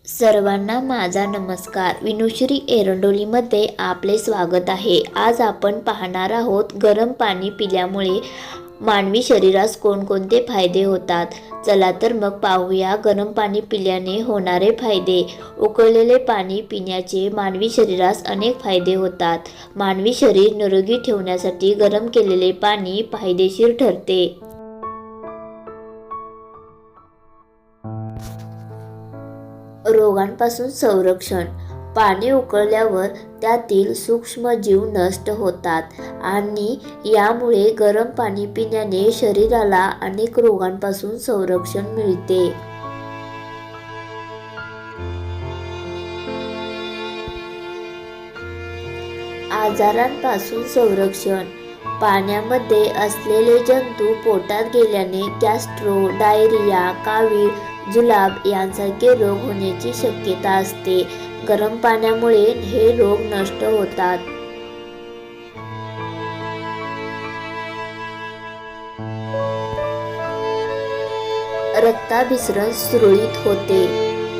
सर्वांना माझा नमस्कार. विनुश्री एरंडोलीमध्ये आपले स्वागत आहे. आज आपण पाहणार आहोत गरम पाणी पिल्यामुळे मानवी शरीरास कोणकोणते फायदे होतात. चला तर मग पाहूया गरम पाणी पिल्याने होणारे फायदे. उकळलेले पाणी पिण्याचे मानवी शरीरास अनेक फायदे होतात. मानवी शरीर निरोगी ठेवण्यासाठी गरम केलेले पाणी फायदेशीर ठरते. रोगांपासून संरक्षण. पाणी उकळल्यावर त्यातील सूक्ष्मजीव नष्ट होतात आणि यामुळे गरम पाणी पिण्याने शरीराला अनेक रोगांपासून संरक्षण मिळते. आजारांपासून संरक्षण. पाण्यामध्ये असलेले जंतू पोटात गेल्याने गॅस्ट्रो, डायरिया, कावीळ, जुलाब यांसारखे रोग होण्याची शक्यता असते. गरम पाण्यामुळे हे रोग नष्ट होतात. रक्ताभिसरण सुरळीत होते.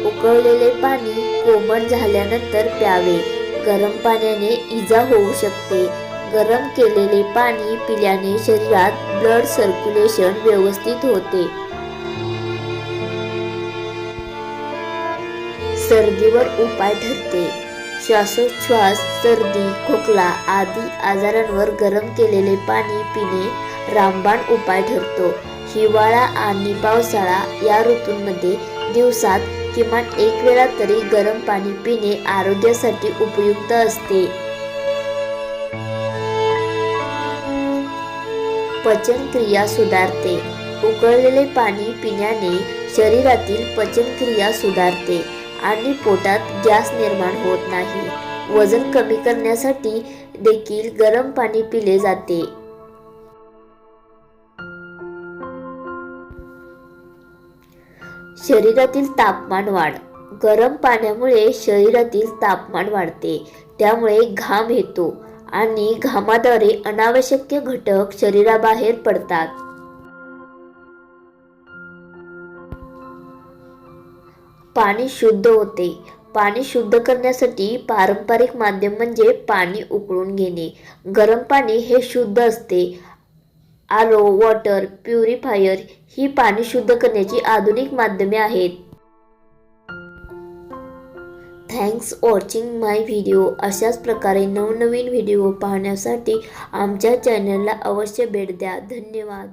उकळलेले पाणी कोमट झाल्यानंतर प्यावे. गरम पाण्याने इजा होऊ शकते. गरम केलेले पाणी पिल्याने शरीरात ब्लड सर्क्युलेशन व्यवस्थित होते. सर्दीवर उपाय ठरते. श्वासोच्छवास, सर्दी, खोकला आदी आजारांवर गरम केलेले पाणी पिणे रामबाण उपाय ठरतो. हिवाळा आणि पावसाळा या ऋतूंमध्ये दिवसात किमान एक वेळा तरी गरम पाणी पिणे आरोग्यासाठी उपयुक्त असते. पचनक्रिया सुधारते. उकळलेले पाणी पिण्याने शरीरातील पचनक्रिया सुधारते आणि पोटात गॅस निर्माण होत नाही. वजन कमी करण्यासाठी देखील गरम पाणी पिले जाते. शरीरातील तापमान वाढ. गरम पाण्यामुळे शरीरातील तापमान वाढते. त्यामुळे घाम येतो आणि घामाद्वारे अनावश्यक घटक शरीराबाहेर पडतात. पाणी शुद्ध होते. पाणी शुद्ध करण्यासाठी पारंपरिक माध्यम म्हणजे पाणी उकळून घेणे. गरम पाणी हे शुद्ध असते. आरो, वॉटर प्युरिफायर ही पाणी शुद्ध करण्याची आधुनिक माध्यमे आहेत. थँक्स वॉचिंग माय व्हिडिओ. अशाच प्रकारे नवनवीन व्हिडिओ पाहण्यासाठी आमच्या चॅनलला अवश्य भेट द्या. धन्यवाद.